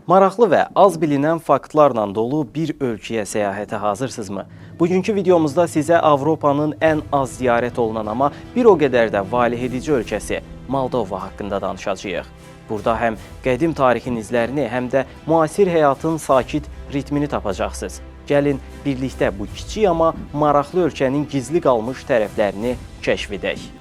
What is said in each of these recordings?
Maraqlı və az bilinən faktlarla dolu bir ölkəyə səyahətə hazırsınızmı? Bugünkü videomuzda sizə Avropanın ən az ziyarət olunan amma bir o qədər də valeh edici ölkəsi Moldova haqqında danışacağıq. Burada həm qədim tarixin izlərini, həm də müasir həyatın sakit ritmini tapacaqsınız. Gəlin birlikdə bu kiçik amma maraqlı ölkənin gizli qalmış tərəflərini kəşf edək.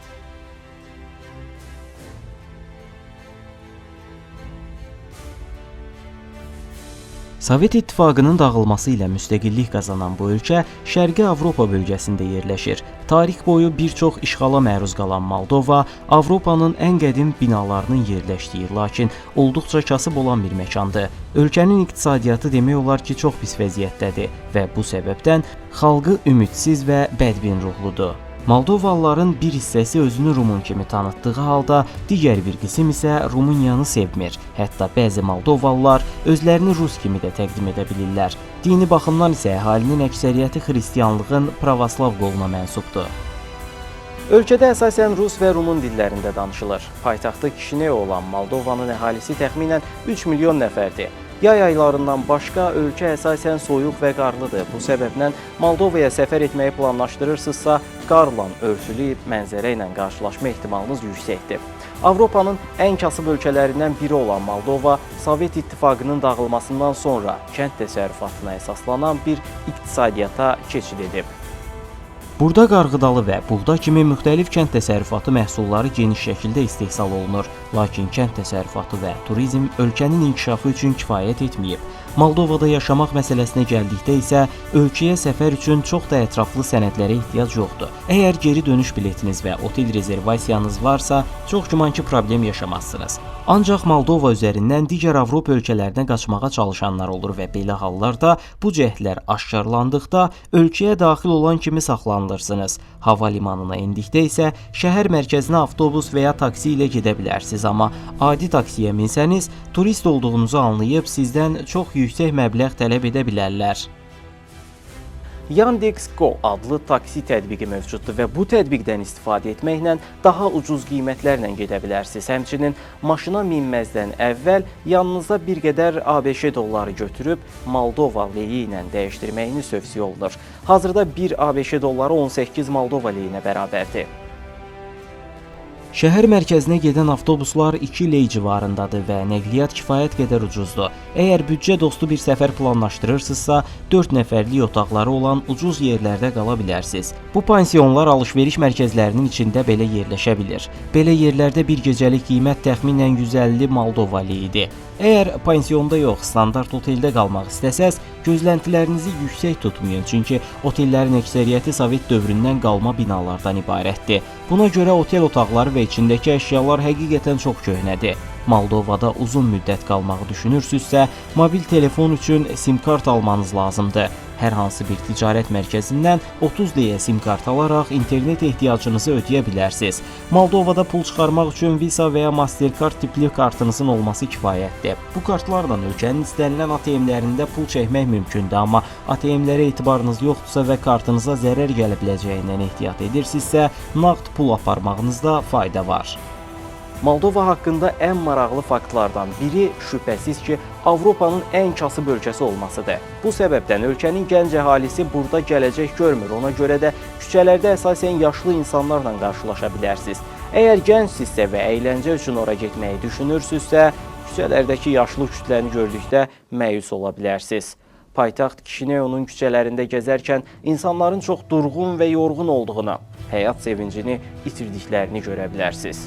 Sovet İttifaqının dağılması ilə müstəqillik qazanan bu ölkə Şərqi Avropa bölgəsində yerləşir. Tarix boyu bir çox işğala məruz qalan Moldova, Avropanın ən qədim binalarının yerləşdiyi, lakin olduqca kasıb olan bir məkandır. Ölkənin iqtisadiyyatı demək olar ki, çox pis vəziyyətdədir və bu səbəbdən xalqı ümidsiz və bədbin ruhludur. Moldovalıların bir hissəsi özünü Rumun kimi tanıtdığı halda, digər bir qism isə Rumuniyanı sevmir. Hətta bəzi Moldovalılar özlərini Rus kimi də təqdim edə bilirlər. Dini baxımdan isə əhalinin əksəriyyəti xristianlığın pravoslav qoluna mənsubdur. Ölkədə əsasən Rus və Rumun dillərində danışılır. Paytaxtı Kişinev olan Moldovanın əhalisi təxminən 3 milyon nəfərdir. Yay aylarından başqa ölkə əsasən soyuq və qarlıdır. Bu səbəbdən Moldovaya səfər etməyi planlaşdırırsınızsa, qarla örtülü mənzərə ilə qarşılaşma ehtimalınız yüksəkdir. Avropanın ən kasıb ölkələrindən biri olan Moldova, Sovet İttifaqının dağılmasından sonra kənd təsərrüfatına əsaslanan bir iqtisadiyyata keçid edib. Burada qarğıdalı və buğda kimi müxtəlif kənd təsərrüfatı məhsulları geniş şəkildə istehsal olunur. Lakin kənd təsərrüfatı və turizm ölkənin inkişafı üçün kifayət etməyib. Moldovada yaşamaq məsələsinə gəldikdə isə ölkəyə səfər üçün çox da ətraflı sənədlərə ehtiyac yoxdur. Əgər geri dönüş biletiniz və otel rezervasiyanız varsa, çox güman ki, problem yaşamazsınız. Ancaq Moldova üzərindən digər Avropa ölkələrinə qaçmağa çalışanlar olur və belə hallarda bu cəhdlər aşkarlandıqda ölkəyə daxil olan kimi saxlanılırsınız. Hava limanına endikdə isə şəhər mərkəzinə avtobus və ya taksi ilə gedə bilərsiniz, amma adi taksiyə minsəniz, turist olduğunuzu anlayıb sizdən çox yüksək məbləğ tələb edə bilərlər. Yandex.Go adlı taksi tətbiqi mövcuddur və bu tətbiqdən istifadə etməklə daha ucuz qiymətlərlə gedə bilərsiniz. Həmçinin maşına minməzdən əvvəl yanınızda bir qədər ABŞ dolları götürüb Moldova leyi ilə dəyişdirməyiniz tövsiyə olunur. Hazırda bir ABŞ dolları 18 Moldova leyinə bərabərdir. Şəhər mərkəzinə gedən avtobuslar 2 ley civarındadır və nəqliyyat kifayət qədər ucuzdur. Əgər büdcə dostu bir səfər planlaşdırırsınızsa, 4 nəfərlik otaqları olan ucuz yerlərdə qala bilərsiniz. Bu pansiyonlar alış-veriş mərkəzlərinin içində belə yerləşə bilir. Belə yerlərdə bir gecəlik qiymət təxminən 150 Moldova leyidir. Əgər pansiyonda yox, standart oteldə qalmaq istəsəz, gözləntilərinizi yüksək tutmayın, çünki otellərin əksəriyyəti Sovet dövründən qalma binalardan ibarətdir. Buna görə otel otaqları və içindəki əşyalar həqiqətən çox köhnədir. Moldovada uzun müddət qalmağı düşünürsünüzsə, mobil telefon üçün sim kart almanız lazımdır. Hər hansı bir ticarət mərkəzindən 30 leyə sim kart alaraq internet ehtiyacınızı ödəyə bilərsiniz. Moldovada pul çıxarmaq üçün Visa və ya Mastercard tipli kartınızın olması kifayətdir. Bu kartlarla ölkənin istənilən ATM-lərində pul çəkmək mümkündür, amma ATM-lərə etibarınız yoxdursa və kartınıza zərər gələ biləcəyindən ehtiyat edirsinizsə, nağd pul aparmağınızda fayda var. Moldova haqqında ən maraqlı faktlardan biri şübhəsiz ki, Avropanın ən kasıb ölkəsi olmasıdır. Bu səbəbdən ölkənin gənc əhalisi burada gələcək görmür. Ona görə də küçələrdə əsasən yaşlı insanlarla qarşılaşa bilərsiniz. Əgər gəncsinizsə və əyləncə üçün ora getməyi düşünürsünüzsə, küçələrdəki yaşlı kütləni gördükdə məyus ola bilərsiniz. Paytaxt Kişinevun küçələrində gəzərkən insanların çox durğun və yorğun olduğunu, həyat sevincini itirdiklərini görə bilərsiniz.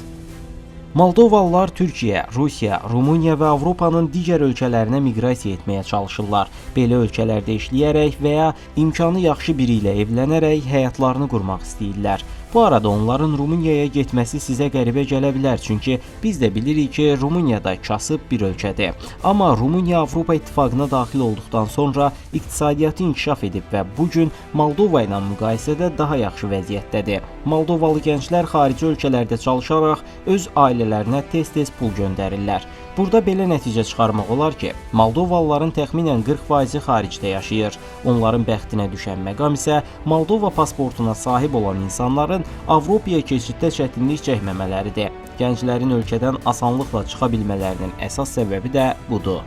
Moldovalılar Türkiyə, Rusiya, Rumıniya və Avropanın digər ölkələrinə miqrasiya etməyə çalışırlar. Belə ölkələrdə işləyərək və ya imkanı yaxşı biri ilə evlənərək həyatlarını qurmaq istəyirlər. Bu arada onların Rumuniyaya getməsi sizə qəribə gələ bilər, çünki biz də bilirik ki, Rumıniya da kasıb bir ölkədir. Amma Rumuniya Avropa İttifaqına daxil olduqdan sonra iqtisadiyyatı inkişaf edib və bugün Moldova ilə müqayisədə daha yaxşı vəziyyətdədir. Moldovalı gənclər xarici ölkələrdə çalışaraq öz ailələrinə tez-tez pul göndərirlər. Burada belə nəticə çıxarmaq olar ki, Moldovalıların təxminən 40% xaricdə yaşayır. Onların bəxtinə düşən məqam isə Moldova pasportuna sahib olan insanların Avropaya keçiddə çətinlik çəkməmələridir. Gənclərin ölkədən asanlıqla çıxa bilmələrinin əsas səbəbi də budur.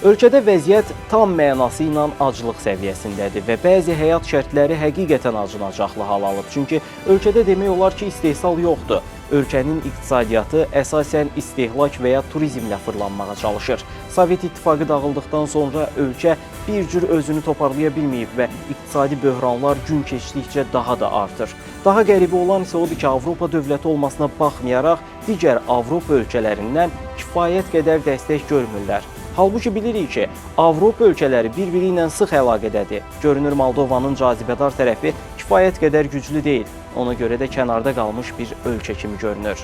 Ölkədə vəziyyət tam mənası ilə aclıq səviyyəsindədir və bəzi həyat şərtləri həqiqətən acınacaqlı hal alıb. Çünki ölkədə demək olar ki, istehsal yoxdur. Ölkənin iqtisadiyyatı əsasən istehlak və ya turizmlə fırlanmağa çalışır. Sovet İttifaqı dağıldıqdan sonra ölkə bir cür özünü toparlaya bilməyib və iqtisadi böhranlar gün keçdikcə daha da artır. Daha qəribə olan isə odur ki, Avropa dövləti olmasına baxmayaraq digər Avropa ölkələrindən kifayət qədər dəstək görmürlər. Halbuki bilirik ki, Avropa ölkələri bir-biri ilə sıx əlaqədədir. Görünür Moldovanın cazibədar tərəfi kifayət qədər güclü deyil. Ona görə də kənarda qalmış bir ölkə kimi görünür.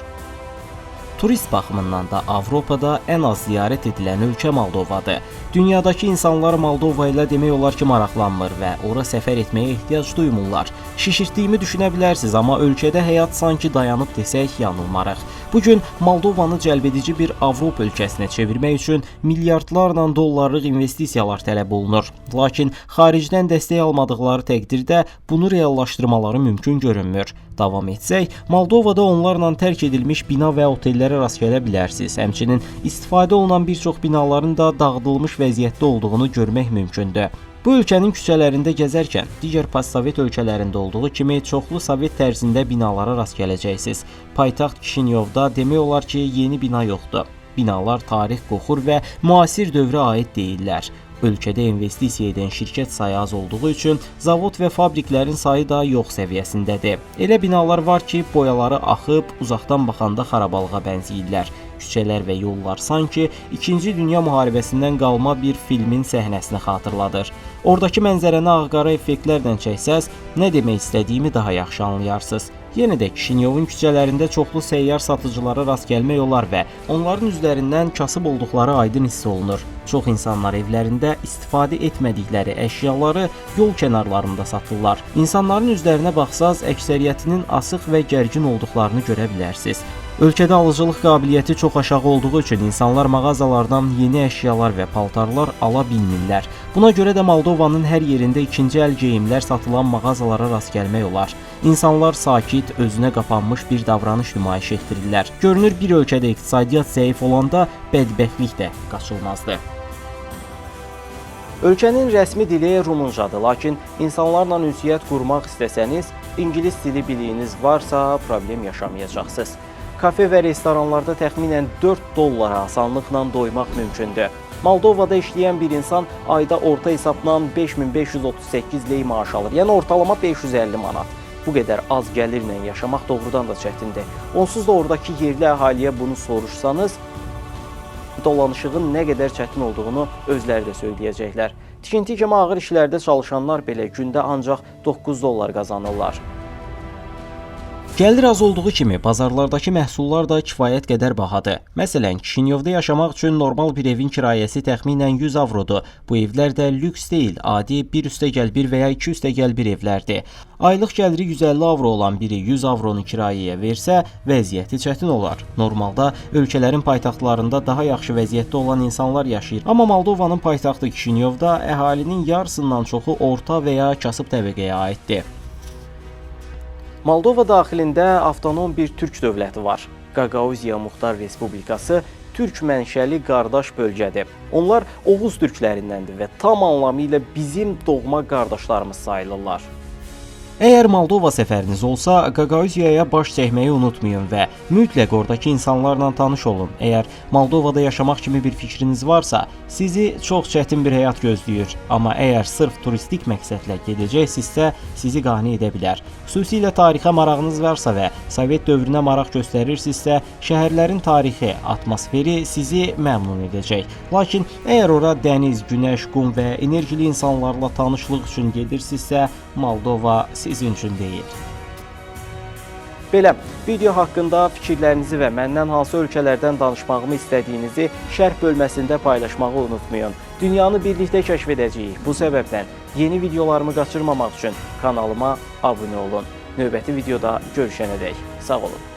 Turist baxımından da Avropada ən az ziyarət edilən ölkə Moldovadır. Dünyadakı insanlar Moldova ilə demək olar ki, maraqlanmır və ora səfər etməyə ehtiyac duymurlar. Şişirtdiyimi düşünə bilərsiniz, amma ölkədə həyat sanki dayanıb desək yanılmarıq. Bugün Moldovanı cəlbedici bir Avropa ölkəsinə çevirmək üçün milyardlarla dollarlıq investisiyalar tələb olunur. Lakin xaricdən dəstək almadıqları təqdirdə bunu reallaşdırmaları mümkün görünmür. Davam etsək, Moldovada onlarla tərk edilmiş bina və otellərə rast gələ bilərsiniz. Həmçinin istifadə olunan bir çox binaların da dağıdılmış vəziyyətdə olduğunu görmək mümkündür. Bu ölkənin küçələrində gəzərkən digər postsovet ölkələrində olduğu kimi çoxlu sovet tərzində binalara rast gələcəksiniz. Paytaxt Kişinyovda demək olar ki, yeni bina yoxdur. Binalar tarix qoxur və müasir dövrə aid deyillər. Ölkədə investisiya edən şirkət sayı az olduğu üçün zavod və fabriklərin sayı da yox səviyyəsindədir. Elə binalar var ki, boyaları axıb, uzaqdan baxanda xarabalığa bənzəyirlər. Küçələr və yollar sanki 2-ci Dünya müharibəsindən qalma bir filmin səhnəsini xatırladır. Oradakı mənzərəni ağ-qara effektlərlə çəksəz, nə demək istədiyimi daha yaxşı anlayarsınız. Yenə də Kişinyovun küçələrində çoxlu səyyar satıcılara rast gəlmək olar və onların üzlərindən kasıb olduqları aydın hiss olunur. Çox insanlar evlərində istifadə etmədikləri əşyaları yol kənarlarında satırlar. İnsanların üzlərinə baxsaz, əksəriyyətinin asıq və gərgin olduqlarını görə bilərsiniz. Ölkədə alıcılıq qabiliyyəti çox aşağı olduğu üçün insanlar mağazalardan yeni əşyalar və paltarlar ala bilmirlər. Buna görə də Moldovanın hər yerində ikinci əl geyimlər satılan mağazalara rast gəlmək olar. İnsanlar sakit, özünə qapanmış bir davranış nümayiş etdirirlər. Görünür bir ölkədə iqtisadiyyat zəif olanda bədbəxtlik də qaçılmazdır. Ölkənin rəsmi dili Rumuncadır, lakin insanlarla ünsiyyət qurmaq istəsəniz, ingilis dili biliyiniz varsa problem yaşamayacaqsınız. Kafe və restoranlarda təxminən 4 dollara asanlıqla doymaq mümkündür. Moldovada işləyən bir insan ayda orta hesabla 5538 lei maaş alır, yəni ortalama 550 manat. Bu qədər az gəlirlə yaşamaq doğrudan da çətindir. Onsuz da oradakı yerli əhaliyə bunu soruşsanız, dolanışığın nə qədər çətin olduğunu özləri də söyləyəcəklər. Tikinti kimi ağır işlərdə çalışanlar belə gündə ancaq 9 dollar qazanırlar. Gəlir az olduğu kimi bazarlardakı məhsullar da kifayət qədər bahadır. Məsələn, Kişinyovda yaşamaq üçün normal bir evin kirayəsi təxminən 100 avrodur. Bu evlər də lüks deyil, adi bir üstəgəl bir və ya iki üstəgəl bir evlərdir. Aylıq gəliri 150 avro olan biri 100 avronu kirayəyə versə, vəziyyəti çətin olar. Normalda ölkələrin paytaxtlarında daha yaxşı vəziyyətdə olan insanlar yaşayır. Amma Moldovanın paytaxtı Kişinyovda əhalinin yarısından çoxu orta və ya kasıb təbəqəyə aiddir. Moldova daxilində avtonom bir türk dövləti var. Qaqauziya Muxtar Respublikası türk mənşəli qardaş bölgədir. Onlar Oğuz türklərindəndir və tam anlamıyla bizim doğma qardaşlarımız sayılırlar. Əgər Moldova səfəriniz olsa, Qaqauziyaya baş çəkməyi unutmayın və mütləq oradakı insanlarla tanış olun. Əgər Moldovada yaşamaq kimi bir fikriniz varsa, sizi çox çətin bir həyat gözləyir. Amma əgər sırf turistik məqsədlə gedəcəksinizsə, sizi qane edə bilər. Xüsusilə tarixə marağınız varsa və Sovet dövrünə maraq göstərirsinizsə, şəhərlərin tarixi, atmosferi sizi məmnun edəcək. Lakin əgər ora dəniz, günəş, qum və enerjili insanlarla tanışlıq üçün gedirsinizsə, Moldova sizin üçün deyil. Belə, video haqqında fikirlərinizi və məndən hansı ölkələrdən danışmağımı istədiyinizi şərh bölməsində paylaşmağı unutmayın. Dünyanı birlikdə kəşf edəcəyik. Bu səbəbdən yeni videolarımı qaçırmamaq üçün kanalıma abunə olun. Növbəti videoda görüşənədək sağ olun.